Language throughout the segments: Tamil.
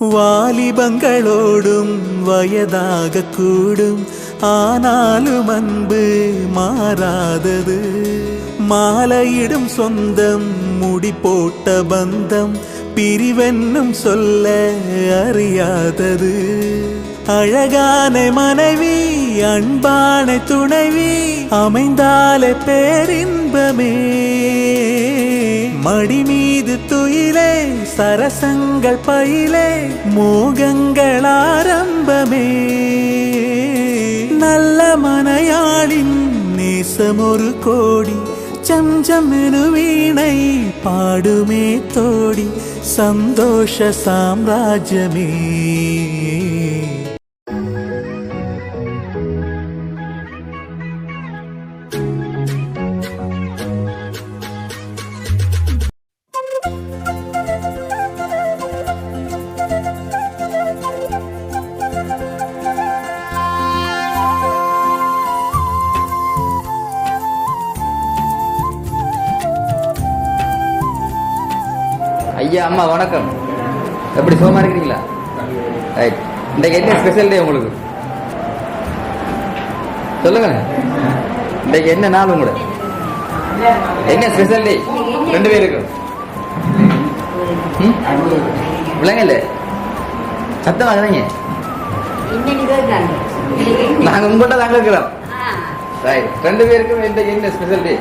வாலிபங்களோடும் வயதாக கூடும், ஆனாலும் அன்பு மாறாதது. மாலையிடும் சொந்தம், முடி போட்ட பந்தம், பிரிவென்னும் சொல்ல அறியாதது. அழகான மனைவி, அன்பான துணைவி அமைந்தாலே பேரின்பமே. மடி மீது துயிலே, சரசங்கள் பயிலே, மோகங்கள் ஆரம்பமே. நல்ல மனையாளின் நேசம் ஒரு கோடி, சம்சம் எனு வீணை பாடுமே தோடி, சந்தோஷ சாம்ராஜ்யமே. ஐயா அம்மா வணக்கம். எப்படி சுகமா இருக்கிறீங்களா? ரைட். இன்றைக்கு என்ன ஸ்பெஷல் டே உங்களுக்கு? சொல்லுங்க. இன்றைக்கு என்ன நாள் உங்களோட? என்ன ஸ்பெஷல் டே ரெண்டு பேருக்கும்? விளங்க இல்ல, சத்தமாக தாங்க. நாங்க உங்கள்கிட்ட தாங்க இருக்கிறோம். ரைட். ரெண்டு பேருக்கும் இன்றைக்கு என்ன ஸ்பெஷல் டே?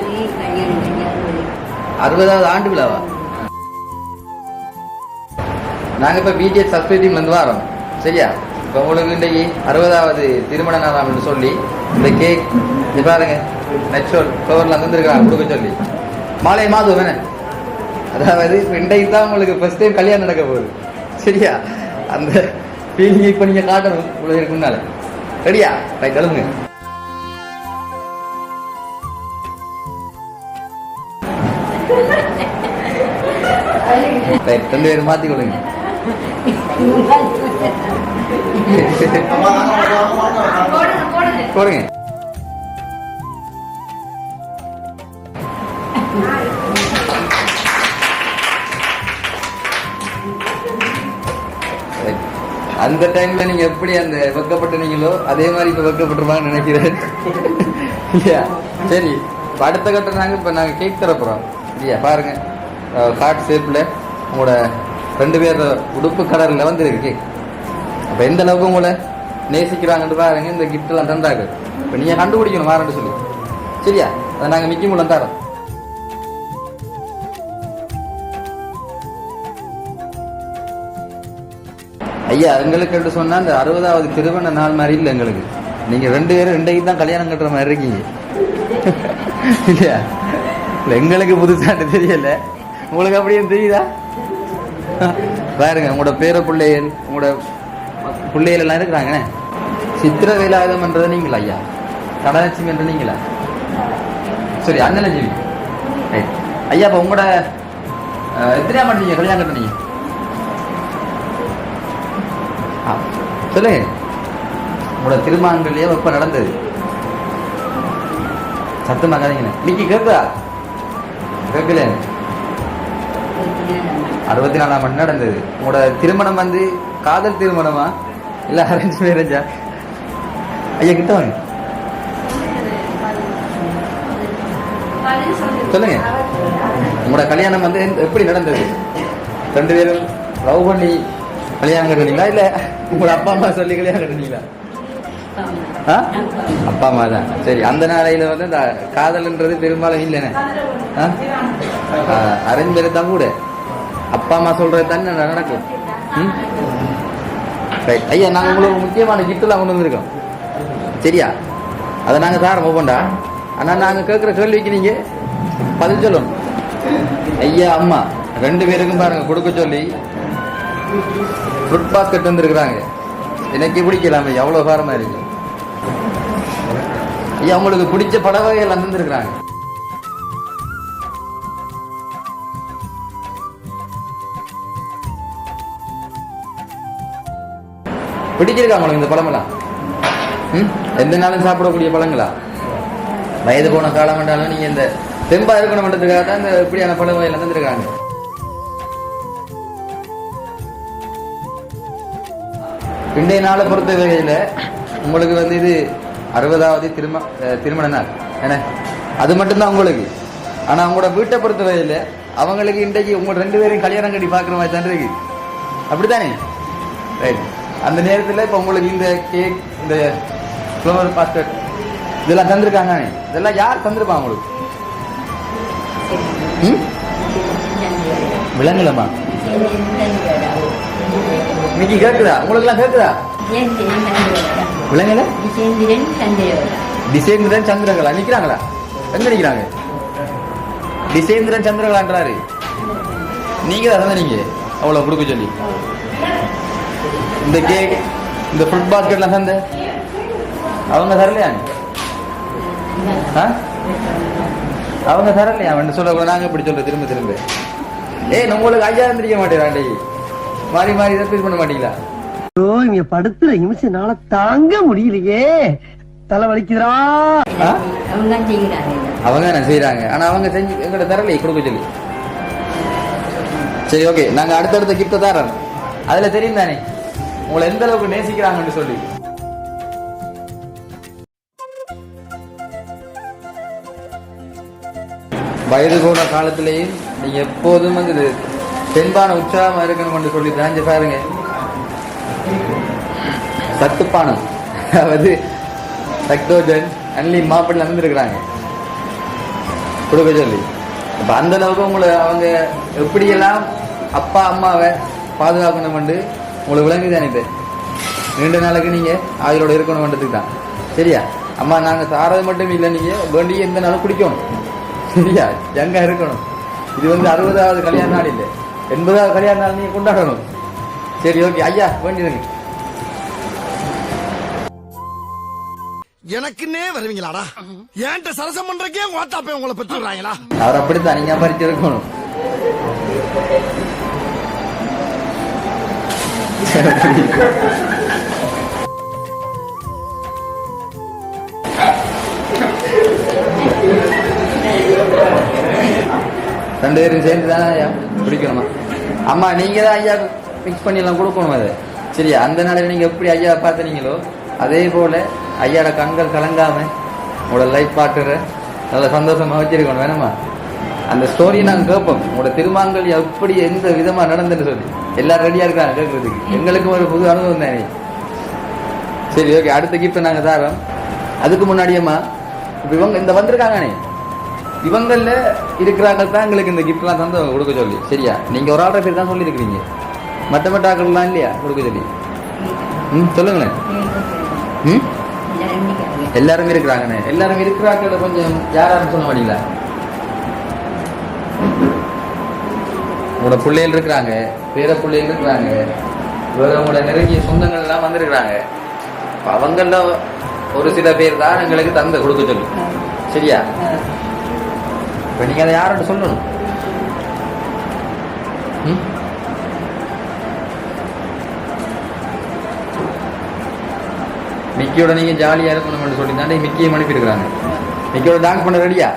60வது ஆண்டு விழாவா? நாங்கள் இப்போ பிடிஎஸ் சப்ஸ்கிரைபிங்லேருந்து வரோம். சரியா? இப்போ உங்களுக்கு இன்றைக்கு 60வது திருமண நாளாம்னு சொல்லி இந்த கேக் இது பாருங்க, நெக்ஸ்ட் கவரில் வந்துருக்கிறாங்க கொடுக்க சொல்லி. மாலை மாதம் வேணே, அதாவது இன்றைக்கு தான் உங்களுக்கு ஃபர்ஸ்ட் டைம் கல்யாணம் நடக்க போகுது. சரியா? அந்த ஃபீலிங் இப்போ நீங்கள் காட்டணும் உங்களுக்கு முன்னால. சரியா? ரைட், எழுதுங்க. ரைட், ரெண்டு பேரும் மாற்றி கொடுங்க. போடுங்க. அந்த டைம்ல நீங்க எப்படி அந்த வெக்கப்பட்டீங்களோ அதே மாதிரி இப்ப வெக்கப்பட்டுருவாங்கன்னு நினைக்கிறேன். இல்லையா? சரி, அடுத்த கட்டம் நாங்க கேக் தர போறோம். இல்லையா? பாருங்க, ஹார்ட் ஷேப்ல உங்களோட ரெண்டு பேர் உடுப்பு கலர்ல வந்துருக்கு. அப்ப எந்த அளவுக்கு உங்களை நேசிக்கிறாங்கன்னு பாருங்க. இந்த கிஃப்ட் எல்லாம் தந்தாங்க. இப்ப நீங்க கண்டுபிடிக்கணும் மாறன்னு சொல்லி. சரியா? அதை நாங்க மிக்கி மூலம் தரோம். ஐயா, எங்களுக்கு சொன்னா இந்த 60வது திருமண நாள் மாதிரி இல்லை எங்களுக்கு. நீங்க ரெண்டு பேரும் ரெண்டைக்கு தான் கல்யாணம் கட்டுற மாதிரி இருக்கீங்க. இல்லையா? எங்களுக்கு புதுசாட்டு தெரியல, உங்களுக்கு அப்படியே தெரியுதா? பாருங்க, உங்களோட பேர பிள்ளைகள், உங்களோட பிள்ளைகள் எல்லாம் இருக்கிறாங்க. சித்திர வேலாயுதம் பண்றது நீங்களா ஐயா? கடலட்சுமி என்ற நீங்களா? சரி, அண்ணலட்சுமி. ஐயா, இப்ப உங்களோட எத்தனையா பண்ணீங்க கல்யாணம் கட்டினீங்க? சொல்லுங்க. உங்களோட திருமணங்கள்லயே எப்ப நடந்தது? சத்தமா கதைங்க. இன்னைக்கு கேட்குதா? கேட்கல. 64ஆம் ஆண்டு நடந்தது. உங்களோட திருமணம் வந்து காதல் திருமணமா இல்ல அரேஞ்ச் மேரேஜா? ஐயா கிட்ட வாங்க, சொல்லுங்க. உங்களோட கல்யாணம் வந்து எப்படி நடந்தது? ரெண்டு பேரும் லவ் பண்ணி கல்யாணம் கட்டுனீங்களா இல்ல உங்களோட அப்பா அம்மா சொல்லி கல்யாணம் கட்டுனீங்களா? அப்பா அம்மா தான். சரி, அந்த நாளையில வந்து இந்த காதல்ன்றது பெரும்பாலும் இல்லைன்னு அரேஞ்ச் மேரேஜ் தான் கூட. அப்பா அம்மா சொல்றது தானே நடக்கும். ஐயா, நாங்க உங்களுக்கு முக்கியமான கிஃப்ட் எல்லாம் கொண்டு வந்திருக்கோம். சரியா? அதை நாங்க தாரம் போண்டா. ஆனா நாங்க கேட்கிற கேள்விக்கு நீங்க பதில் சொல்லணும். ஐயா அம்மா ரெண்டு பேருக்கும் பாருங்க கொடுக்க சொல்லி ஃப்ரூட் பாஸ்கெட் வந்துருக்குறாங்க. எனக்கு பிடிக்கலாமே, எவ்வளவு காரமா இருக்கு. ஐயா, உங்களுக்கு பிடிச்ச பல வகைகள் வந்துருக்குறாங்க. பிடிச்சிருக்கா உங்களுக்கு இந்த பழமெல்லாம்? எந்த நாளும் சாப்பிடக்கூடிய பழங்களா? வயது போன காலம் என்றாலும் நீங்க இந்த தெம்பா இருக்கணும்ன்றதுக்காக தான் இந்த இப்படியான பழ வகைகள் தந்துருக்காங்க. இன்றைய நாளை பொறுத்த வகையில் உங்களுக்கு வந்து இது 60வது திருமண நாள் என்ன, அது மட்டும்தான் உங்களுக்கு. ஆனால் அவங்களோட வீட்டை பொறுத்த வகையில் அவங்களுக்கு இன்றைக்கு உங்க 2 பேரையும் கல்யாணம் கட்டி பார்க்குற மாதிரி தான் இருக்கு. அப்படித்தானே? ரைட். அந்த நேரத்தில் இப்போ உங்களுக்கு இந்த கேக், இந்த ஃப்ளவர் பாஸ்கெட் இதெல்லாம் தந்திருக்காங்க. இதெல்லாம் யார் தந்திருப்பாங்க உங்களுக்கு? விலங்குலமா இன்னைக்கு கேட்குதா? உங்களுக்கு எல்லாம் கேட்குதா? விலங்குல திசேந்திரன் சந்திரகலா நிக்கிறாங்களா? எங்க நிக்கிறாங்க? திசேந்திரன் சந்திரகலான்றாரு. நீங்க தான் நீங்க அவ்வளவு கொடுக்க சொல்லி இந்த கேக், இந்த ஃப்ரூட் பாஸ்கெட்லாம் தந்த அவங்க தரலையா? அவங்க தரலையா? அவன் சொல்ல நாங்க இப்படி சொல்ற திரும்ப திரும்ப. உங்களுக்கு ஐயா இருந்திருக்க மாட்டேன், மாறி மாறி ரெப்பீட் பண்ண மாட்டீங்களா? இங்க படுத்துற நிமிஷம்னால தாங்க முடியலையே, தலை வலிக்குதுரா. அவங்க என்ன செய்யறாங்க? ஆனா அவங்க செஞ்சு எங்கட தரலையே கொடுக்க சொல்லி. சரி, ஓகே, நாங்க அடுத்தடுத்த கிஃப்ட் தரோம். அதுல தெரியும் தானே உங்களை எந்த அளவுக்கு நேசிக்கிறாங்கன்னு சொல்லி. வயது போன காலத்திலேயும் நீங்க எப்போதும் வந்து தென்பான உற்சாகமா இருக்கணும் சொல்லி தாஞ்ச பாருங்க. சத்துப்பானம், அதாவது சக்தோஜன், அன்லி மாப்பிள்ள நடந்துருக்கிறாங்க கொடுக்க சொல்லி. இப்ப அந்த அளவுக்கு உங்களை அவங்க எப்படியெல்லாம் அப்பா அம்மாவை பாதுகாக்கணும் உங்களுக்கு விளங்குதானே? இது நீண்ட நாளுக்கு நீங்க ஆயுளோட இருக்கணும்ன்றதுக்கு தான். சரியா? அம்மா நாங்க சாரது மட்டும் இல்லை, நீங்க வேண்டிய எந்த நாளும் குடிக்கணும். சரியா? எங்க இருக்கணும். இது வந்து 60வது கல்யாண நாள் இல்லை, 80வது கல்யாண நாள் நீங்க கொண்டாடணும். சரி, ஓகே ஐயா, வேண்டிடுங்க. எனக்குன்னே வருவீங்களாடா? ஏன்ட்ட சரசம் பண்றக்கே வாட்டாப்பே உங்களை பெற்றுறாங்களா? அவர் அப்படித்தான் நீங்க பறிச்சு இருக்கணும். ரெண்டு பேரும் சேர்ந்து தானே ஐயா பிடிக்கணுமா? அம்மா நீங்க தான் ஐயா மிக்ஸ் பண்ணி எல்லாம் கொடுக்கணும் அது. சரியா? அந்த நாளில் நீங்க எப்படி ஐயா பார்த்தனீங்களோ அதே போல ஐயாட கண்கள் கலங்காம உங்களோட லைஃப் பார்ட்னரை நல்ல சந்தோஷமா வச்சிருக்கணும். வேணுமா? அந்த ஸ்டோரி நாங்க கேட்போம். உங்களோட திருமாங்கல் எப்படி எந்த விதமா நடந்துன்னு சொல்லி எல்லாரும் ரெடியா இருக்காங்க கேட்கறதுக்கு. எங்களுக்கும் ஒரு புது அனுபவம் தானே. சரி, ஓகே, அடுத்த கிஃப்ட் நாங்க தரோம். அதுக்கு முன்னாடியம்மா இப்ப இவங்க இந்த வந்திருக்காங்கண்ணே, இவங்கள இருக்கிறாங்க தான் எங்களுக்கு இந்த கிஃப்ட்லாம் தந்து கொடுக்க சொல்லி. சரியா? நீங்க ஒரு ஆள்ற பேர் தான் சொல்லியிருக்கிறீங்க, மற்ற ஆக்கள்லாம் இல்லையா கொடுக்க சொல்லி? சொல்லுங்களேன். எல்லாரும் இருக்கிறாங்கண்ணே. எல்லாரும் இருக்கிறாங்க. கொஞ்சம் யாரும் சொல்ல மாட்டீங்களா? உங்களோட பிள்ளைகள் இருக்கிறாங்க, பேர பிள்ளைகள் இருக்கிறாங்க, வேற உங்களோட நெருங்கிய சொந்தங்கள் எல்லாம் வந்திருக்கிறாங்க. அவங்கள ஒரு சில பேர் தான் எங்களுக்கு தந்த கொடுக்க சொல்லி. சரியா? இப்ப நீங்க அதை யார்கிட்ட சொல்லணும்? மிக்கியோட நீங்க ஜாலியா இருக்கணும்னு சொல்லி தாண்டி மிக்கியை அனுப்பியிருக்கிறாங்க. மிக்கியோட டான்ஸ் பண்ண ரெடியா?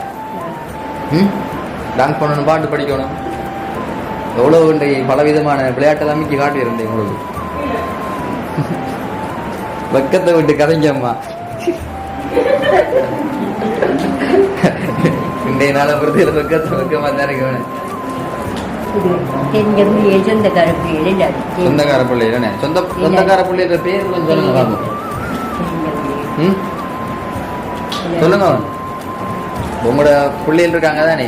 டான்ஸ் பண்ணணும், பாட்டு படிக்கணும், எவ்வளவு பலவிதமான விளையாட்டெல்லாம் மிக்கி காட்டியிருந்தேன் உங்களுக்கு. வெக்கத்தை விட்டு கதைங்க அம்மா. இன்றைய நாளை பொறுத்த வெக்கமா தான் இருக்க வேணும். சொந்தக்கார பிள்ளைகள் சொந்தக்கார பிள்ளைகள் பேர் கொஞ்சம் சொல்லுங்க பாப்போம். சொல்லுங்க. உங்களோட பிள்ளைகள் இருக்காங்க தானே,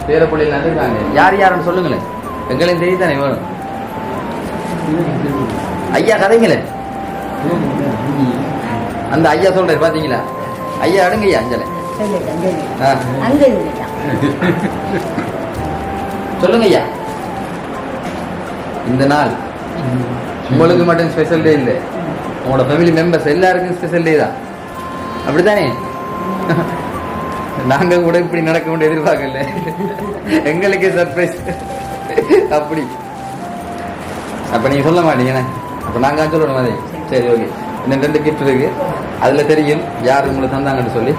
பேர பிள்ளைகள் இருக்காங்க, யார் யாருன்னு சொல்லுங்களேன். எங்களையும் தெரியுதானே வேணும். ஐயா கதைங்களே. அந்த ஐயா சொல்ற பாத்தீங்களா? ஐயா அடுங்கய்யா அஞ்சலை சொல்லுங்க ஐயா. இந்த நாள் உங்களுக்கு மட்டும் ஸ்பெஷல் டே இல்லை, உங்களோட ஃபேமிலி மெம்பர்ஸ் எல்லாருக்கும் ஸ்பெஷல் டே தான். அப்படித்தானே? நாங்க கூட இப்படி நடக்க முடிய எதிர்பார்க்கல, எங்களுக்கே சர்ப்ரைஸ். அப்படி அப்ப நீங்க சொல்ல மாட்டீங்கண்ணே, அப்ப நாங்க சொல்லணும் அதே. சரி, ஓகே. இன்னும் 2 கிஃப்ட் இருக்கு, அதுல தெரியும் யார் உங்களுக்கு தந்தாங்கன்னு சொல்லி.